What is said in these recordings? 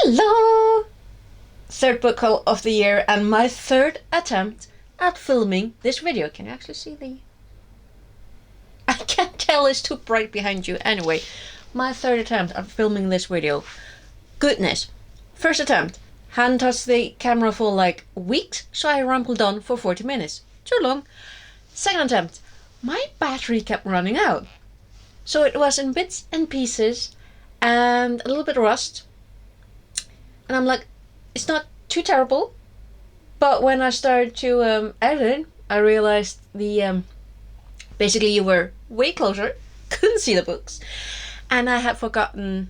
Hello! Third book haul of the year and my third attempt at filming this video. Can you actually see the... I can't tell, it's too bright behind you. Anyway, my third attempt at filming this video. Goodness. First attempt. Hadn't touched the camera for like weeks, so I rambled on for 40 minutes. Too long. Second attempt. My battery kept running out. So it was in bits and pieces and a little bit of rust. And I'm like, it's not too terrible. But when I started to edit it, I realized the basically you were way closer, couldn't see the books, and I had forgotten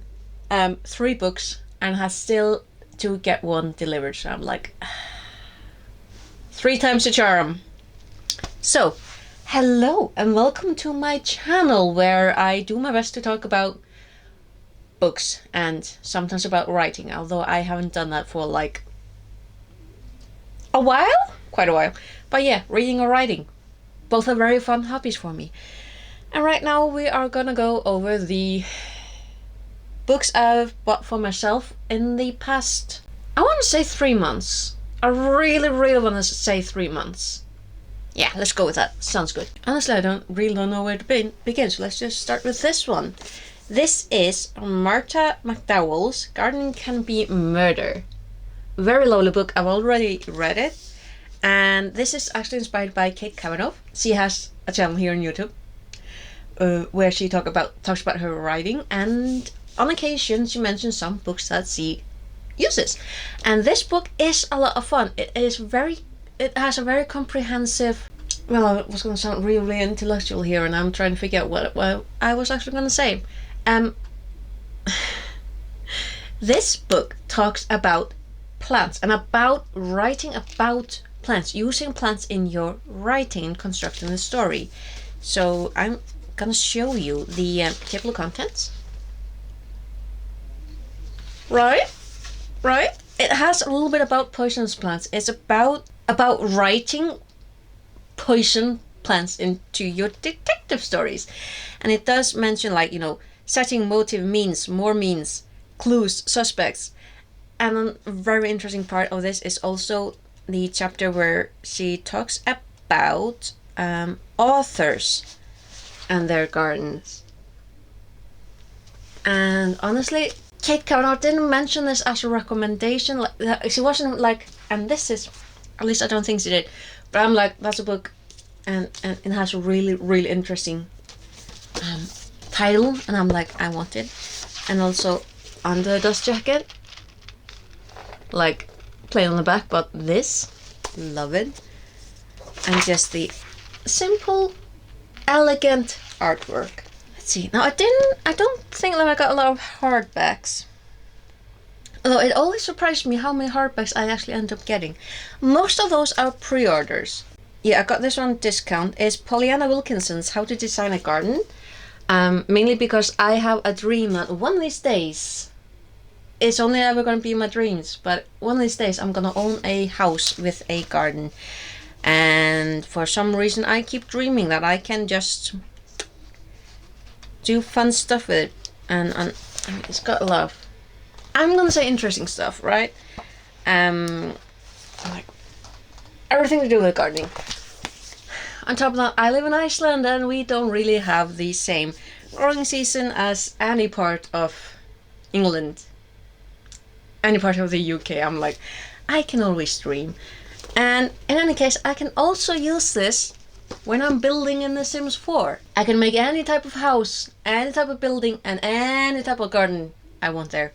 3 books and had still to get one delivered. So I'm like, 3 times the charm. So, hello and welcome to my channel where I do my best to talk about books and sometimes about writing, although I haven't done that for like a while, quite a while. But yeah, reading or writing, both are very fun hobbies for me. And right now we are gonna go over the books I've bought for myself in the past, I want to say 3 months. I really want to say 3 months. Yeah, let's go with that. Sounds good. Honestly, I don't know where to begin, so let's just start with this one. This is Martha McDowell's Gardening Can Be Murder. Very lovely book. I've already read it. And this is actually inspired by Kate Kavanaugh. She has a channel here on YouTube where she talks about her writing, and on occasion she mentions some books that she uses. And this book is a lot of fun. It has a very comprehensive... Well, I was going to sound really intellectual here, and I'm trying to figure out what I was actually going to say. This book talks about plants and about writing about plants, using plants in your writing and constructing the story. So I'm gonna show you the table of contents. Right? It has a little bit about poisonous plants. It's about writing poison plants into your detective stories. And it does mention, like, you know, setting, motive, means, clues, suspects. And a very interesting part of this is also the chapter where she talks about authors and their gardens. And honestly, Kate Kavanaugh didn't mention this as a recommendation. Like, she wasn't like, and this is, at least I don't think she did. But I'm like, that's a book, and it has a really interesting title, and I'm like, I want it. And also on the dust jacket, like plain on the back, but this, love it. And just the simple, elegant artwork. Let's see. Now I don't think that I got a lot of hardbacks. Although it always surprised me how many hardbacks I actually end up getting. Most of those are pre-orders. Yeah, I got this on discount. It's Pollyanna Wilkinson's How to Design a Garden. Mainly because I have a dream that one of these days, it's only ever going to be my dreams, but one of these days I'm going to own a house with a garden. And for some reason I keep dreaming that I can just do fun stuff with it. And I mean, it's got a lot of, I'm going to say interesting stuff, right? Like everything to do with gardening. On top of that, I live in Iceland and we don't really have the same growing season as any part of England. Any part of the UK. I'm like, I can always dream. And in any case, I can also use this when I'm building in The Sims 4. I can make any type of house, any type of building, and any type of garden I want there.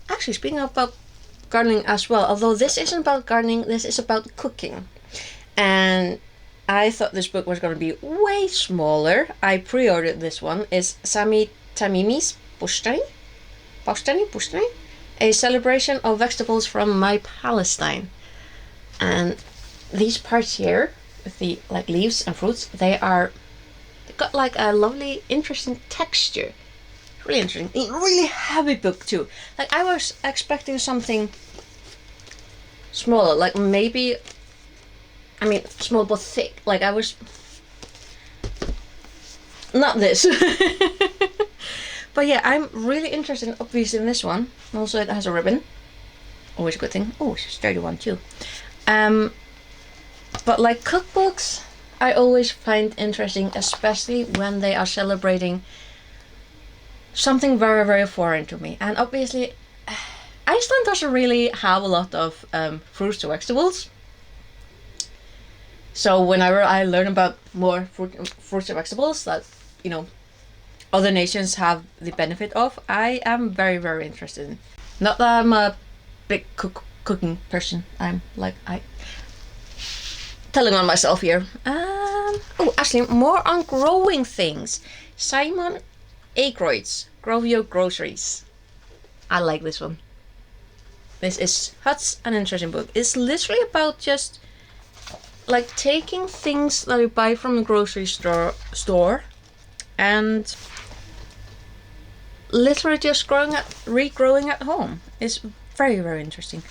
Actually, speaking about gardening as well, although this isn't about gardening, this is about cooking. And I thought this book was going to be way smaller. I pre-ordered this one. It's Sami Tamimi's Bustani, a celebration of vegetables from my Palestine. And these parts here with the like leaves and fruits, they've got like a lovely interesting texture. Really interesting. A really heavy book too. Like I was expecting something smaller, like maybe, I mean, small but thick. Like I was, not this. But yeah, I'm really interested obviously in this one. Also it has a ribbon. Always a good thing. Oh, it's a sturdy one too. But like cookbooks, I always find interesting, especially when they are celebrating something very, very foreign to me. And obviously, Iceland doesn't really have a lot of fruits or vegetables. So whenever I learn about more fruits or vegetables that, you know, other nations have the benefit of, I am very, very interested in. Not that I'm a big cooking person. I'm like, telling on myself here. Oh, actually, more on growing things. Simon Aykroyd's Grow Your Groceries. I like this one. This is such an interesting book. It's literally about just like taking things that you buy from the grocery store and literally just regrowing at home. It's very, very interesting.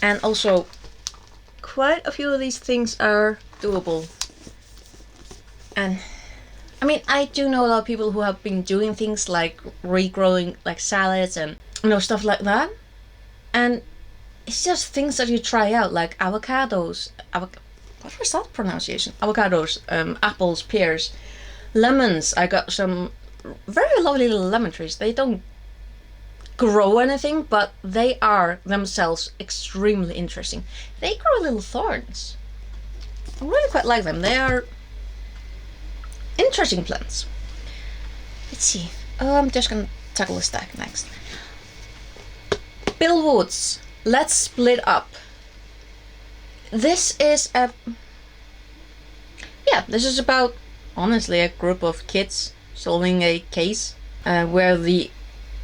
And also, quite a few of these things are doable. And I mean, I do know a lot of people who have been doing things like regrowing like salads and, you know, stuff like that. And it's just things that you try out, like avocados. What was that pronunciation? Avocados, apples, pears, lemons. I got some very lovely little lemon trees. They don't grow anything, but they are themselves extremely interesting. They grow little thorns. I really quite like them. They are interesting plants. Let's see. Oh, I'm just gonna tackle the stack next. Bill Wood's Let's Split Up. This is this is about, honestly, a group of kids solving a case where the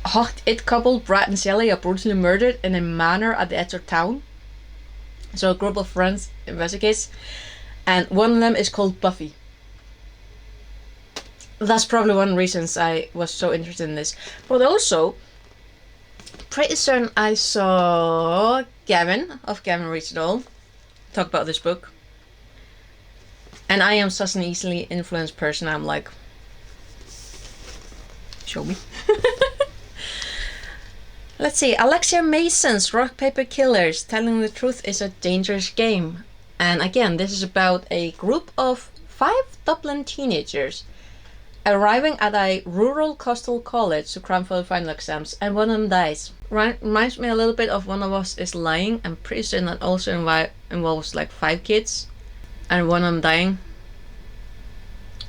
hot it couple, Brad and Sally, are brutally murdered in a manor at the edge of town. So a group of friends investigates, and one of them is called Buffy. That's probably one of the reasons I was so interested in this. But also, pretty soon I saw Gavin of Gavin Reads It All talk about this book. And I am such an easily influenced person. I'm like, show me. Let's see. Alexia Mason's Rock Paper Killers, Telling the Truth is a Dangerous Game. And again, this is about a group of 5 Dublin teenagers arriving at a rural coastal college to cram for the final exams, and one of them dies. Reminds me a little bit of One of Us is Lying. I'm pretty sure that also involves like 5 kids, and one of them dying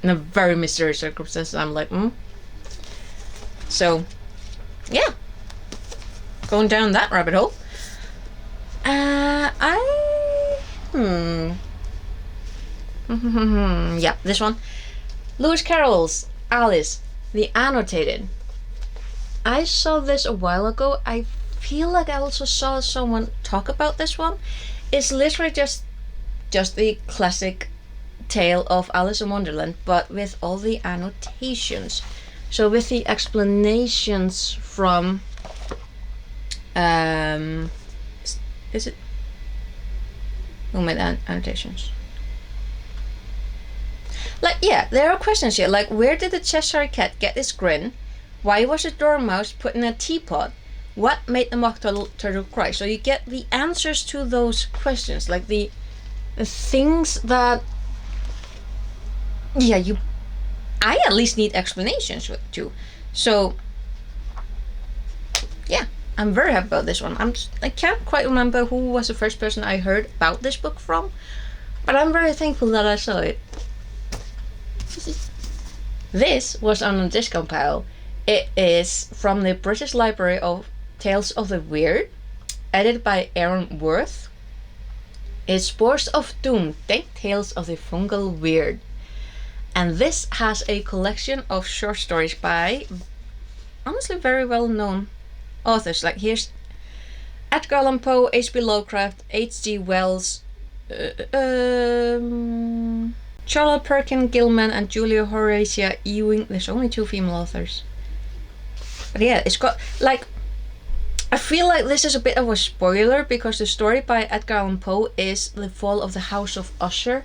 in a very mysterious circumstance. I'm like, So, yeah, going down that rabbit hole. Yeah, this one. Lewis Carroll's Alice, the Annotated. I saw this a while ago. I feel like I also saw someone talk about this one. It's literally just the classic tale of Alice in Wonderland, but with all the annotations. So with the explanations from is it who made annotations? Like, yeah, there are questions here, like, where did the Cheshire Cat get its grin? Why was a dormouse put in a teapot? What made the mock turtle cry? So you get the answers to those questions, like the things that, yeah, I at least need explanations to. So, yeah, I'm very happy about this one. I can't quite remember who was the first person I heard about this book from, but I'm very thankful that I saw it. This was on a discount pile. It is from the British Library of Tales of the Weird, edited by Aaron Worth. It's Spores of Doom, Dank Tales of the Fungal Weird. And this has a collection of short stories by, honestly, very well-known authors. Like, here's Edgar Allan Poe, H.P. Lovecraft, H.G. Wells, Charlotte Perkin Gilman, and Julia Horatia Ewing. There's only 2 female authors. But yeah, it's got, like, I feel like this is a bit of a spoiler because the story by Edgar Allan Poe is The Fall of the House of Usher.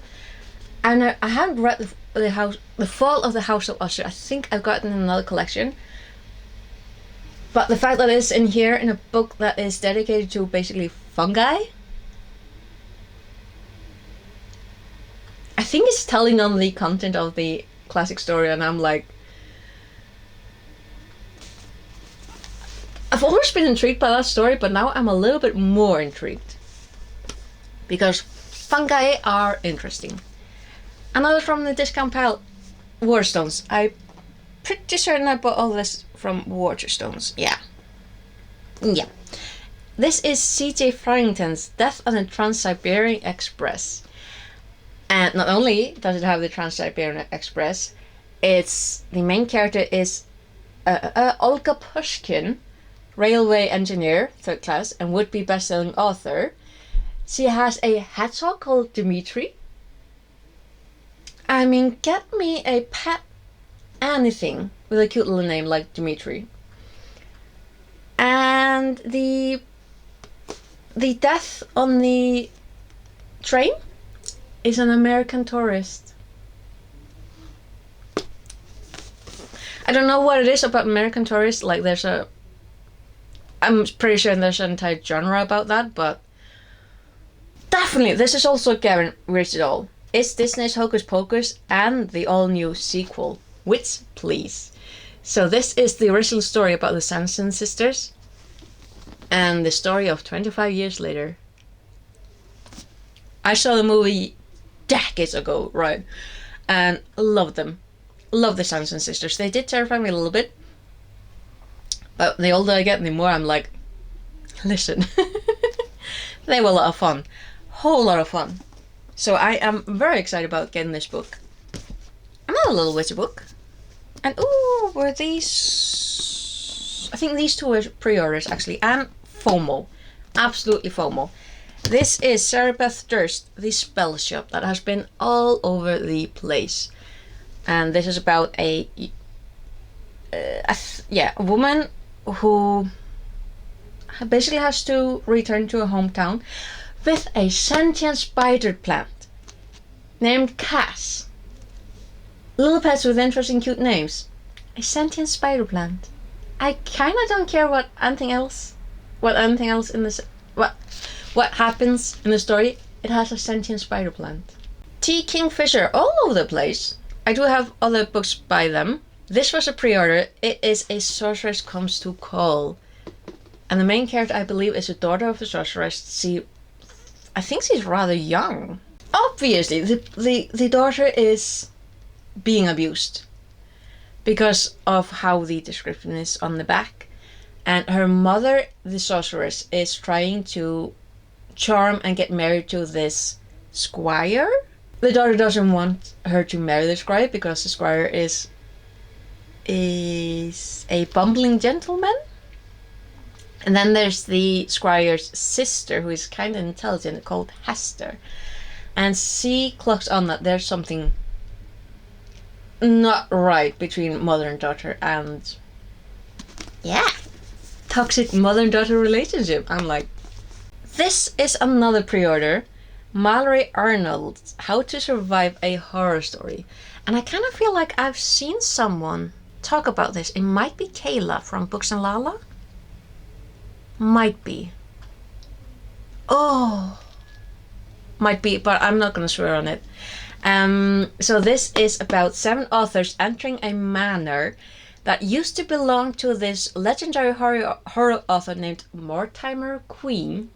And I haven't read The Fall of the House of Usher. I think I've got it in another collection. But the fact that it's in here in a book that is dedicated to basically fungi, I think it's telling on the content of the classic story, and I'm like, I've always been intrigued by that story, but now I'm a little bit more intrigued. Because fungi are interesting. Another from the discount pile, Waterstones. I'm pretty certain I bought all this from Waterstones. Yeah. This is C.J. Farrington's Death on the Trans-Siberian Express. And not only does it have the Trans-Siberian Express, the main character is Olga Pushkin, railway engineer, 3rd class, and would-be best-selling author. She has a hedgehog called Dmitri. I mean, get me a pet anything with a cute little name like Dmitri. And the death on the train is an American tourist. I don't know what it is about American tourists. Like, I'm pretty sure there's an entire genre about that, but definitely, this is also Gavin Reads It All. It's Disney's Hocus Pocus and the all-new sequel, which, please. So this is the original story about the Sanderson sisters, and the story of 25 years later. I saw the movie decades ago, right, and loved them. Love the Sanderson sisters. They did terrify me a little bit, but the older I get, the more I'm like, listen, they were a lot of fun. Whole lot of fun. So I am very excited about getting this book. Another little witchy book. And ooh, were these... I think these two were pre-orders actually. And FOMO. Absolutely FOMO. This is Sarah Beth Durst, The Spell Shop, that has been all over the place. And this is about a woman who basically has to return to her hometown with a sentient spider plant named Cass. Little pets with interesting cute names. A sentient spider plant. I kinda don't care what anything else in this, what happens in the story. It has a sentient spider plant. T. Kingfisher, all over the place. I do have other books by them. This was a pre-order. It is A Sorceress Comes to Call. And the main character, I believe, is a daughter of the sorceress. I think she's rather young. Obviously, the daughter is being abused because of how the description is on the back. And her mother, the sorceress, is trying to charm and get married to this squire. The daughter doesn't want her to marry the squire because the squire is a bumbling gentleman. And then there's the squire's sister, who is kind of intelligent, called Hester. And she clocks on that there's something not right between mother and daughter, and yeah, toxic mother and daughter relationship. I'm like, this is another pre-order. Mallory Arnold's How to Survive a Horror Story. And I kind of feel like I've seen someone talk about this. It might be Kayla from Books and Lala. Might be. Oh. Might be, but I'm not gonna swear on it. So this is about 7 authors entering a manor that used to belong to this legendary horror author named Mortimer Queen,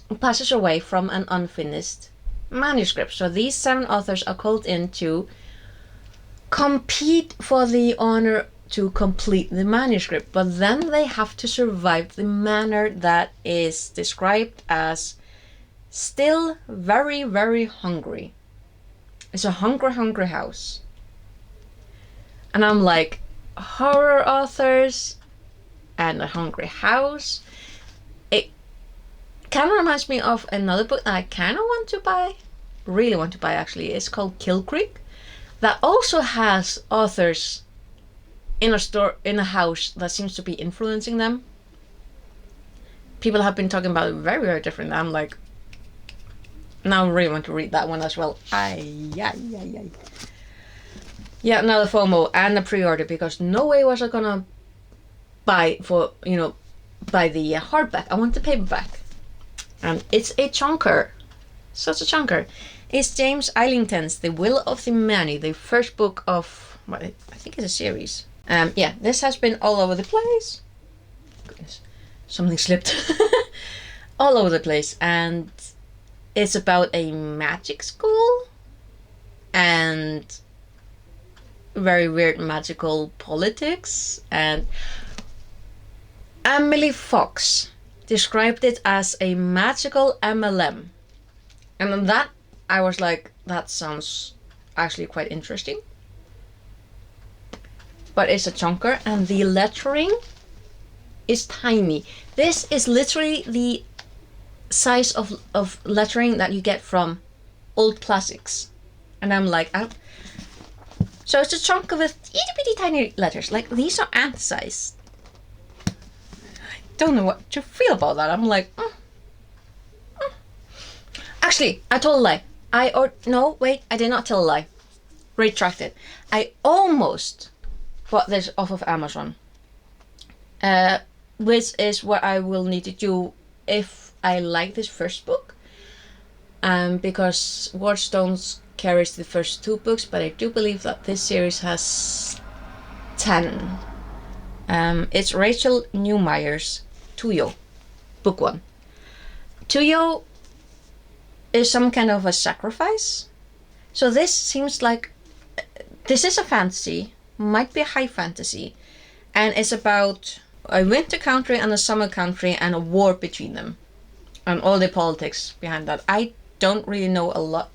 who passes away from an unfinished manuscript. So these 7 authors are called in to compete for the honor to complete the manuscript, but then they have to survive the manor that is described as still very, very hungry. It's a hungry house. And I'm like, horror authors and a hungry house. It kind of reminds me of another book that I kind of want to buy, really want to buy actually. It's called Kill Creek, that also has authors in a house that seems to be influencing them. People have been talking about it very, very different. I'm like, now I really want to read that one as well. Yeah, another FOMO and a pre-order, because no way was I gonna buy for, buy the hardback. I want the paperback. And it's a chunker. Such a chunker. It's James Islington's The Will of the Many, the first book of, well, I think it's a series. Yeah, this has been all over the place. Goodness, something slipped. All over the place. And it's about a magic school and very weird magical politics. And Emily Fox described it as a magical MLM. And on that, I was like, that sounds actually quite interesting. But it's a chunker, and the lettering is tiny. This is literally the size of lettering that you get from old classics. And I'm like, so it's a chunk with itty bitty tiny letters. Like, these are ant-sized. I don't know what to feel about that. I'm like, Actually, I told a lie. No, wait, I did not tell a lie. Retract it. I almost bought this off of Amazon. Which is what I will need to do if I like this first book. Because Waterstones carries the first 2 books, but I do believe that this series has 10. It's Rachel Newmeyer's Tuyo, book 1. Tuyo is some kind of a sacrifice. So this seems like, this is a fantasy, might be a high fantasy, and it's about a winter country and a summer country and a war between them, and all the politics behind that. I don't really know a lot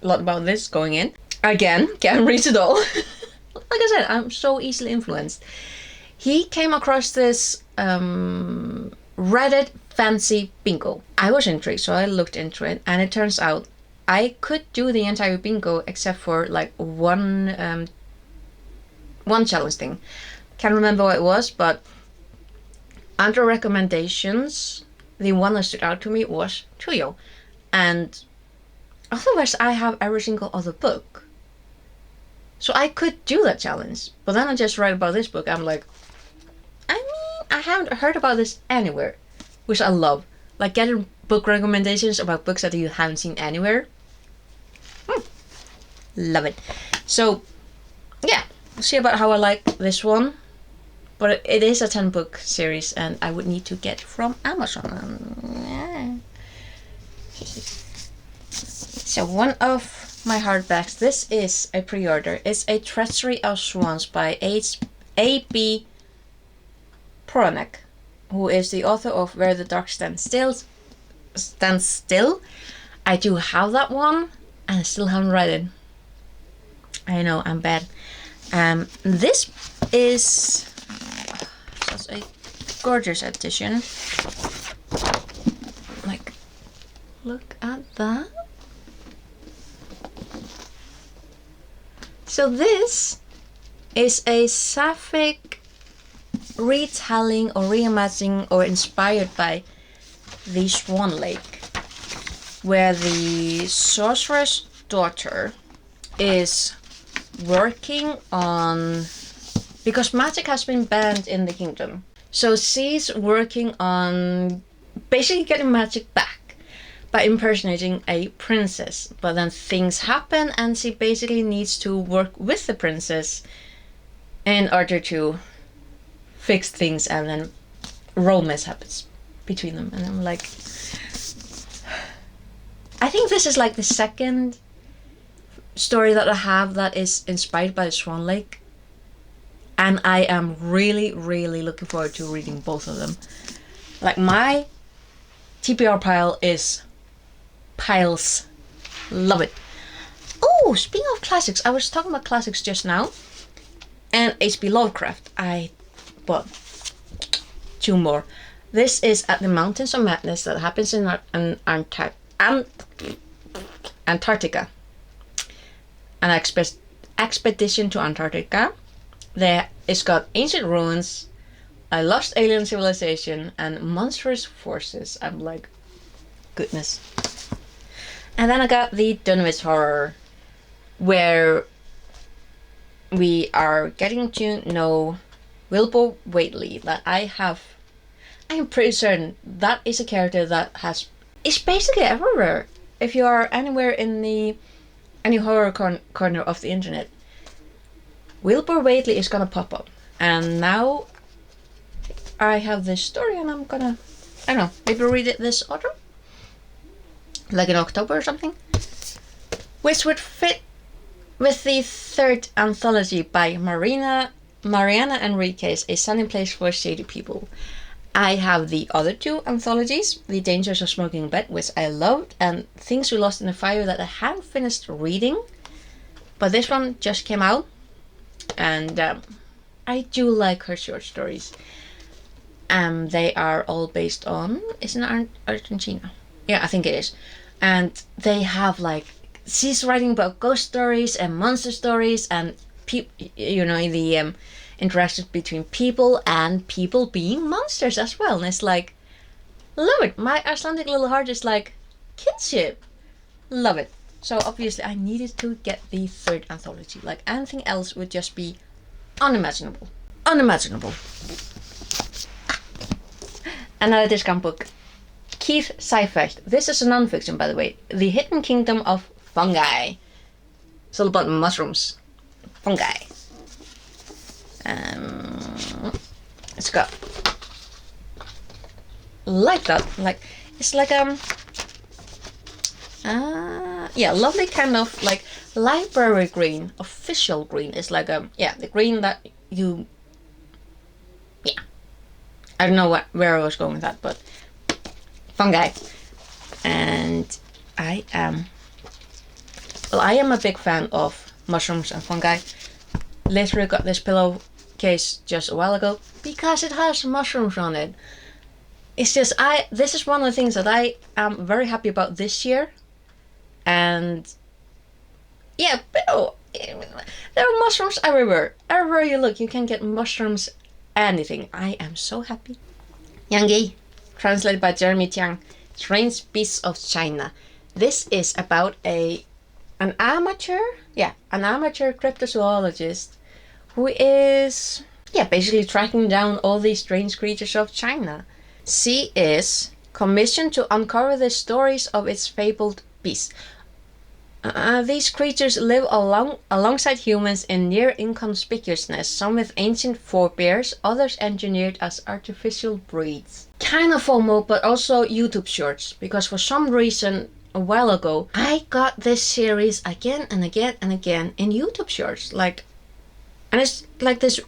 about this going in. Again, can't read it all. Like I said, I'm so easily influenced. He came across this Reddit fancy bingo. I was intrigued, so I looked into it, and it turns out I could do the entire bingo except for like one challenge thing. Can't remember what it was, but under recommendations, the one that stood out to me was Tuyo. And otherwise, I have every single other book. So I could do that challenge. But then I just read about this book. I'm like, I mean, I haven't heard about this anywhere, which I love. Like getting book recommendations about books that you haven't seen anywhere. Love it. So, yeah, we'll see about how I like this one. But it is a 10-book series, and I would need to get from Amazon. So one of my hardbacks, this is a pre-order. It's A Treachery of Swans by A.B. Poronek, who is the author of Where the Dark Stands Still. I do have that one, and I still haven't read it. I know, I'm bad. This is such a gorgeous edition. Like, look at that. So this is a sapphic retelling or reimagining or inspired by the Swan Lake, where the sorcerer's daughter is working on, because magic has been banned in the kingdom, so she's working on basically getting magic back by impersonating a princess. But then things happen, and she basically needs to work with the princess in order to fix things, and then romance happens between them. And I'm like, I think this is like the second story that I have that is inspired by the Swan Lake, and I am really, really looking forward to reading both of them. Like, my TBR pile is piles. Love it. Oh, speaking of classics, I was talking about classics just now, and H.P. Lovecraft. I bought 2 more. This is At the Mountains of Madness, that happens in Antarctica. An expedition to Antarctica. There, it's got ancient ruins, a lost alien civilization, and monstrous forces. I'm like, goodness. And then I got the Dunwich Horror, where we are getting to know Wilbur Whately, that I am pretty certain that is a character that is basically everywhere. If you are anywhere in any horror corner of the internet, Wilbur Whately is gonna pop up. And now I have this story, and I'm gonna, I don't know, maybe read it this autumn, like in October or something, which would fit with the third anthology by Mariana Enriquez, A Sunny Place for Shady People. I have the other two anthologies, The Dangers of Smoking in Bed, which I loved, and Things We Lost in the Fire, that I hadn't finished reading, but this one just came out, and I do like her short stories. They are all based on, isn't it Argentina? Yeah, I think it is. And they have like, she's writing about ghost stories and monster stories and the interactions between people and people being monsters as well. And it's like, love it. My Icelandic little heart is like, kinship. Love it. So obviously I needed to get the third anthology. Like, anything else would just be unimaginable. Unimaginable. Another discount book. Keith Seifert. This is a non-fiction, by the way. The Hidden Kingdom of Fungi. It's all about mushrooms. Fungi. It's got like that. Like, it's like lovely kind of like library green, official green. It's like the green that you, I don't know where I was going with that, but fungi. And I am a big fan of mushrooms and fungi. Literally got this pillowcase just a while ago because it has mushrooms on it. It's just, this is one of the things that I am very happy about this year. And yeah, but there are mushrooms everywhere. Everywhere you look, you can get mushrooms, anything. I am so happy. Yangi, translated by Jeremy Tiang, Strange Beasts of China. This is about an amateur cryptozoologist who is basically tracking down all these strange creatures of China. She is commissioned to uncover the stories of its fabled beasts. These creatures live alongside humans in near inconspicuousness, some with ancient forebears, others engineered as artificial breeds. Kind of FOMO, but also YouTube shorts, because for some reason a while ago I got this series again and again and again in YouTube shorts, and it's like this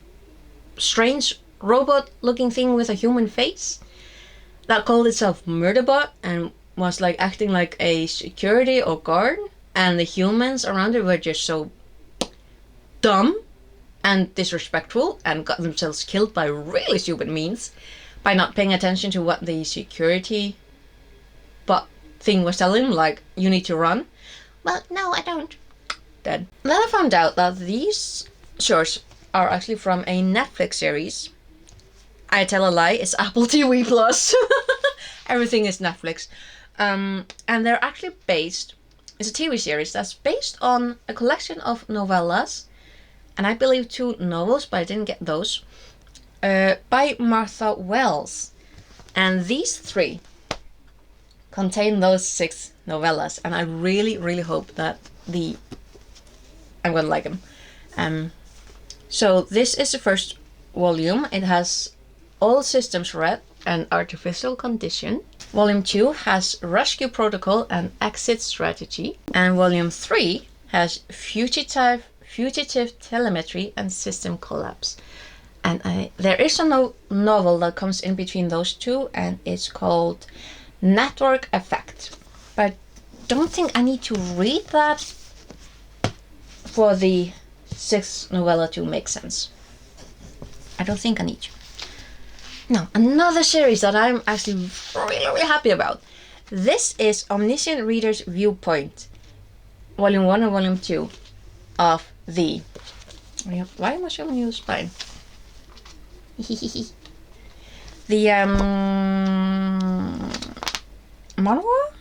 strange robot looking thing with a human face that called itself Murderbot and was like acting like a security or guard. And the humans around it were just so dumb and disrespectful and got themselves killed by really stupid means by not paying attention to what the security bot thing was telling them, like, you need to run. Well, no, I don't. Dead. Then I found out that these shorts are actually from a Netflix series. I tell a lie, it's Apple TV Plus. Everything is Netflix. And they're actually based... It's a TV series that's based on a collection of novellas, and I believe 2 novels, but I didn't get those, by Martha Wells. And these 3 contain those 6 novellas, and I really, really hope that I'm gonna like them. So this is the first volume. It has All Systems Red and Artificial Condition. Volume 2 has Rescue Protocol and Exit Strategy. And Volume 3 has Fugitive Telemetry and System Collapse. And there is a novel that comes in between those 2, and it's called Network Effect. But I don't think I need to read that for the 6th novella to make sense. I don't think I need to. Now, another series that I'm actually really, really happy about. This is Omniscient Reader's Viewpoint, Volume 1 and Volume 2 of the... Why am I showing you the spine? The manhwa?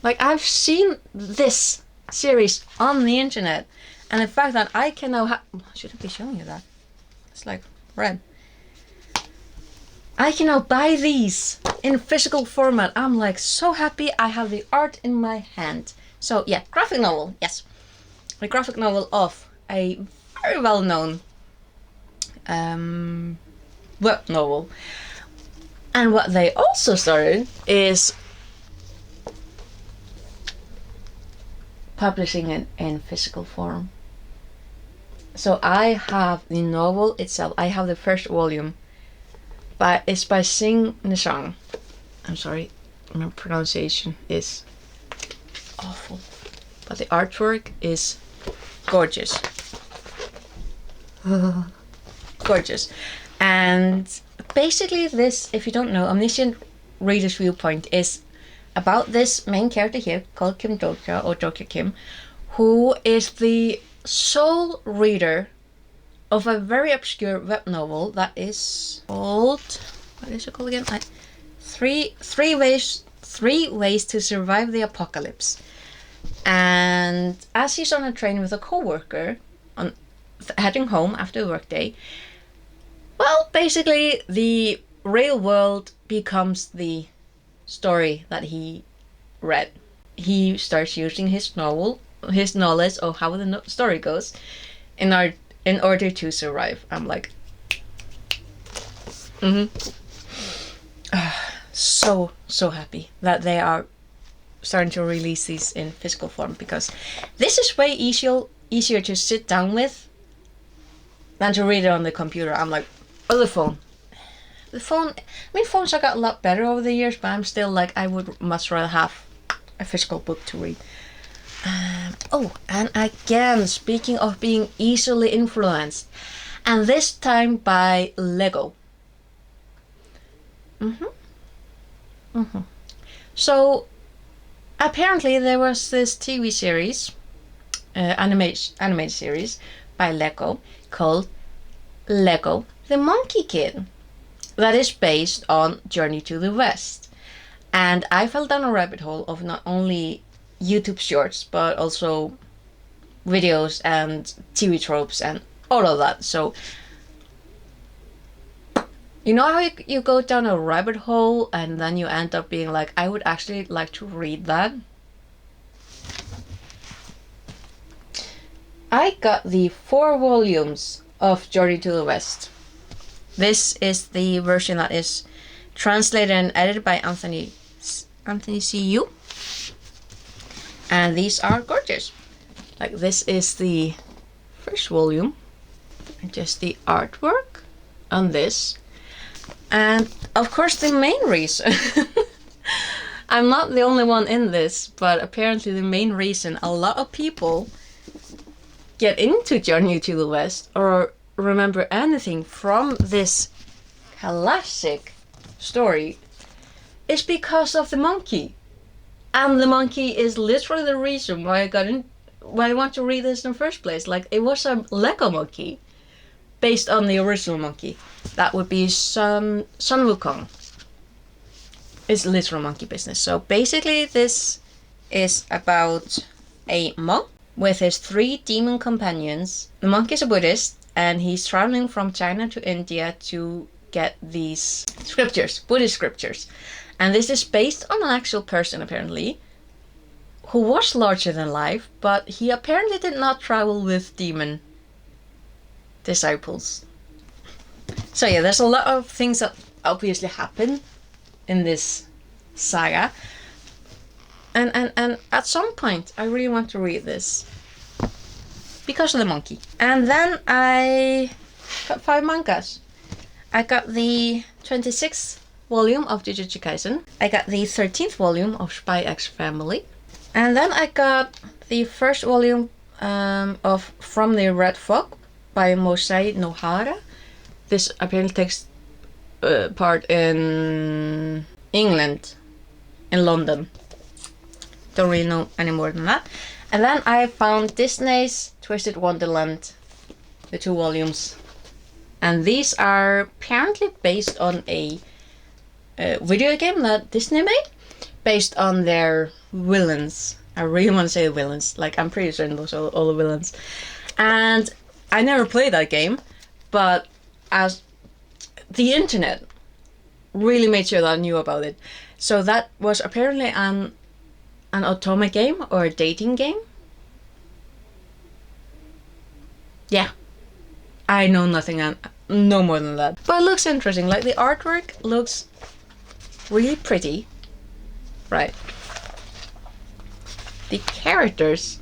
Like, I've seen this series on the internet, and the fact that I can now I shouldn't be showing you that. It's like red. I can now buy these in physical format. I'm like so happy I have the art in my hand. So yeah, graphic novel, yes. A graphic novel of a very well-known web novel. And what they also started is publishing it in physical form. So I have the novel itself. I have the first volume. But it's by Sing Nishang. I'm sorry, my pronunciation is awful. But the artwork is gorgeous. Gorgeous. And basically this, if you don't know, Omniscient Reader's Viewpoint is about this main character here called Kim Dokya or Dokya Kim, who is the sole reader of a very obscure web novel that is called, what is it called again? Three ways to survive the apocalypse. And as he's on a train with a co-worker heading home after a workday, well, basically the real world becomes the story that he read. He starts using his knowledge of how the story goes in order to survive. I'm like, so happy that they are starting to release these in physical form, because this is way easier to sit down with than to read it on the computer. I'm like, oh, the phone. I mean, phones have got a lot better over the years, but I'm still like, I would much rather have a physical book to read. Oh, and again, speaking of being easily influenced, and this time by Lego. So, apparently there was this TV series, animated series by Lego called Lego the Monkey Kid, that is based on Journey to the West. And I fell down a rabbit hole of not only YouTube shorts, but also videos and TV tropes and all of that. So, you know how you go down a rabbit hole and then you end up being like, I would actually like to read that? I got the 4 volumes of Journey to the West. This is the version that is translated and edited by Anthony C.U. And these are gorgeous. Like, this is the first volume. And just the artwork on this. And of course the main reason, I'm not the only one in this, but apparently the main reason a lot of people get into Journey to the West or remember anything from this classic story is because of the monkey. And the monkey is literally the reason why I want to read this in the first place. Like, it was a Lego monkey based on the original monkey. That would be Sun Wukong. It's literal monkey business. So basically this is about a monk with his 3 demon companions. The monk is a Buddhist and he's traveling from China to India to get these scriptures, Buddhist scriptures. And this is based on an actual person, apparently, who was larger than life, but he apparently did not travel with demon disciples. So yeah, there's a lot of things that obviously happen in this saga. And at some point, I really want to read this because of the monkey. And then I got 5 mangas. I got the 26th volume of Jujutsu Kaisen. I got the 13th volume of Spy X Family. And then I got the first volume of From the Red Fog by Mosai Nohara. This apparently takes part in England, in London. Don't really know any more than that. And then I found Disney's Twisted Wonderland, the 2 volumes. And these are apparently based on a video game that Disney made, based on their villains. I really want to say villains. Like, I'm pretty certain those are all the villains. And I never played that game, but as the internet really made sure that I knew about it. So that was apparently an otome game or a dating game. Yeah, I know nothing, no more than that. But it looks interesting. Like, the artwork looks really pretty, right? The characters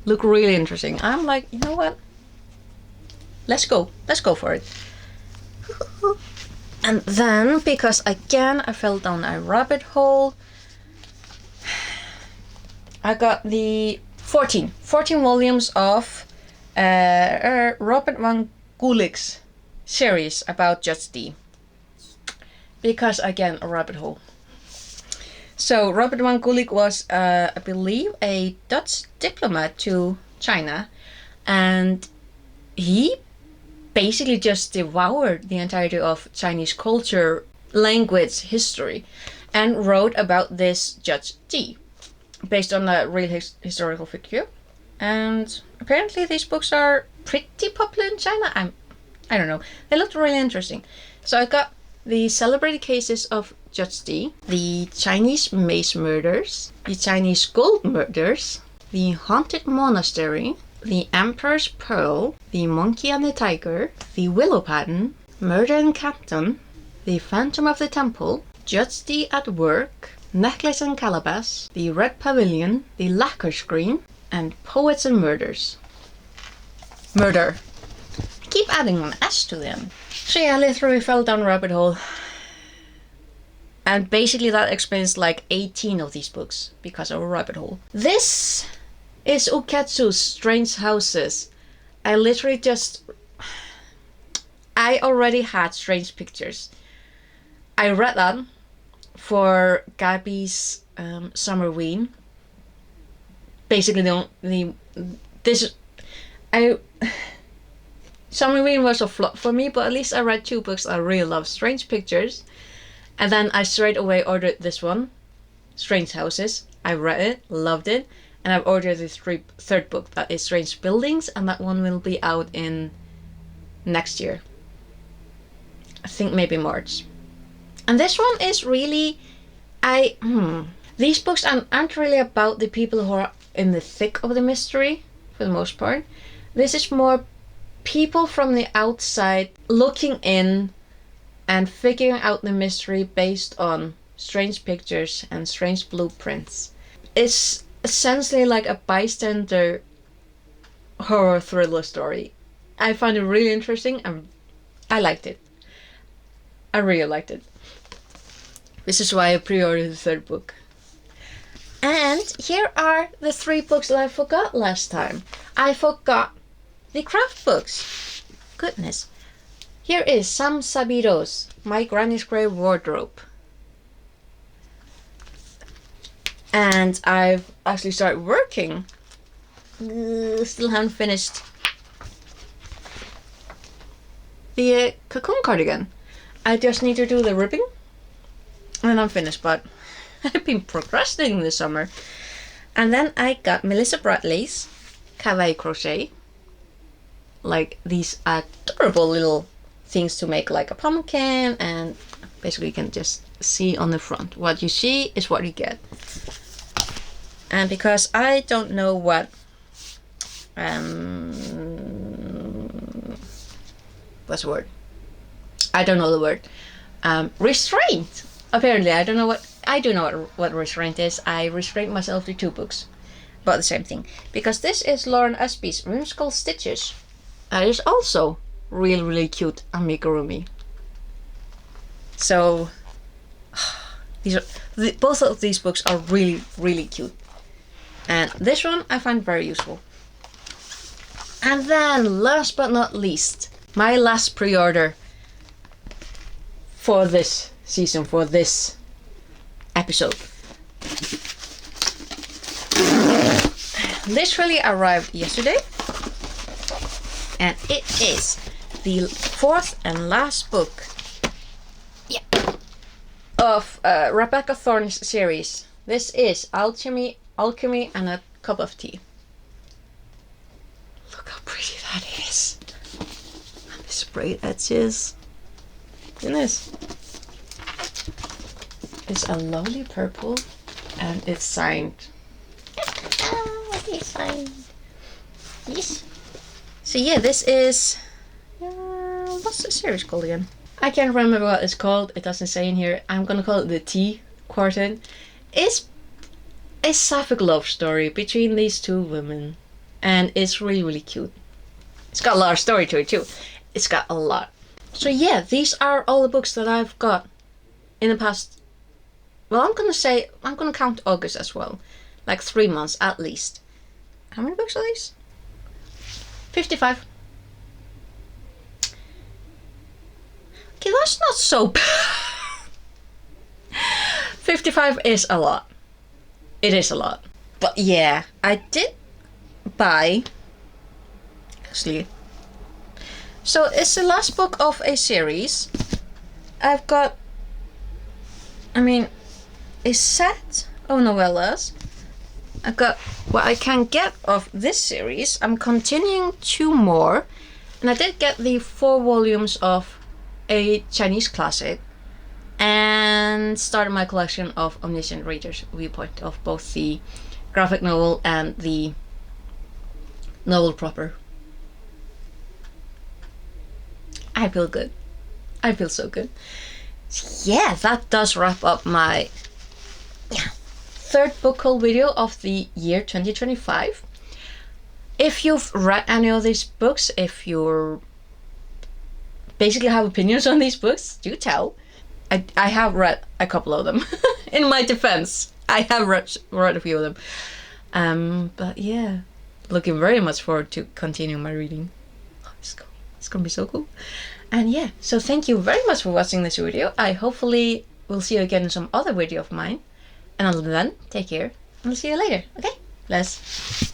look really interesting. I'm like, you know what? Let's go for it. And then, because again I fell down a rabbit hole, I got the 14 volumes of Robert van Gulik's series about Judge D. Because again, a rabbit hole. So Robert van Gulik was, I believe, a Dutch diplomat to China, and he basically just devoured the entirety of Chinese culture, language, history, and wrote about this Judge D, based on a real historical figure. And apparently these books are pretty popular in China. I don't know. They looked really interesting. So I got the celebrated cases of Judge D, the Chinese mace murders, the Chinese gold murders, the haunted monastery, the Emperor's Pearl, the Monkey and the Tiger, the Willow Pattern, Murder in Canton, the Phantom of the Temple, Judge D at Work, Necklace and Calabash, the Red Pavilion, the Lacquer Screen, and Poets and Murders. Murder. I keep adding an S to them. So yeah, I literally fell down a rabbit hole. And basically that explains like 18 of these books because of a rabbit hole. This is Uketsu's Strange Houses. I already had Strange Pictures. I read that for Gabby's summer ween. Basically Summer ween was a flop for me, but at least I read 2 books I really love. Strange Pictures, and then I straight away ordered this one, Strange Houses. I read it, loved it, and I've ordered the third book, that is Strange Buildings, and that one will be out in next year. I think maybe March. And this one is really, these books aren't really about the people who are in the thick of the mystery, for the most part. This is more people from the outside looking in and figuring out the mystery based on strange pictures and strange blueprints. It's essentially like a bystander horror thriller story. I found it really interesting and I liked it. I really liked it. This is why I pre-ordered the third book. And here are the 3 books that I forgot last time. I forgot the craft books. Goodness. Here is Sam Sabiro's My Granny's Grey Wardrobe. And I've actually started working. Still haven't finished the cocoon cardigan. I just need to do the ribbing and I'm finished, but I've been procrastinating this summer. And then I got Melissa Bradley's Kawaii Crochet. Like these adorable little things to make like a pumpkin, and basically you can just see on the front. What you see is what you get. And because I don't know what what's the word? I don't know the word. Restraint. Apparently, I do know what restraint is. I restrained myself to 2 books about the same thing, because this is Lauren Espy's Whimsical Stitches. It is also really, really cute amigurumi. So both of these books are really, really cute, and this one I find very useful. And then, last but not least, my last pre-order for this season, for this episode. Literally arrived yesterday, and it is the 4th and last book of Rebecca Thorne's series. This is Alchemy and a Cup of Tea. Look how pretty that is. And this sprayed edges. Goodness. It's a lovely purple and it's signed. What is signed? Yes. So yeah, this is what's the series called again? I can't remember what it's called. It doesn't say in here. I'm gonna call it the T Quartet. It's a sapphic love story between these two women, and it's really, really cute. It's got a lot of story to it too. It's got a lot. So yeah, these are all the books that I've got in the past. Well, I'm gonna count August as well, like 3 months at least. How many books are these? 55. Okay, that's not so bad. 55 is a lot. It is a lot. But yeah, I did buy, actually, so it's the last book of a series. I've got, a set of novellas. I've got what I can get of this series. I'm continuing 2 more, and I did get the 4 volumes of a Chinese classic, and started my collection of Omniscient Reader's Viewpoint of both the graphic novel and the novel proper. I feel good. I feel so good. So yeah, that does wrap up my 3rd book haul video of the year 2025. If you've read any of these books, if you're basically have opinions on these books, do tell. I have read a couple of them. In my defense, I have read a few of them. But yeah, looking very much forward to continuing my reading. Oh, it's gonna be so cool. And yeah, so thank you very much for watching this video. I hopefully will see you again in some other video of mine. And until then, take care, and I'll see you later. Okay? Bless.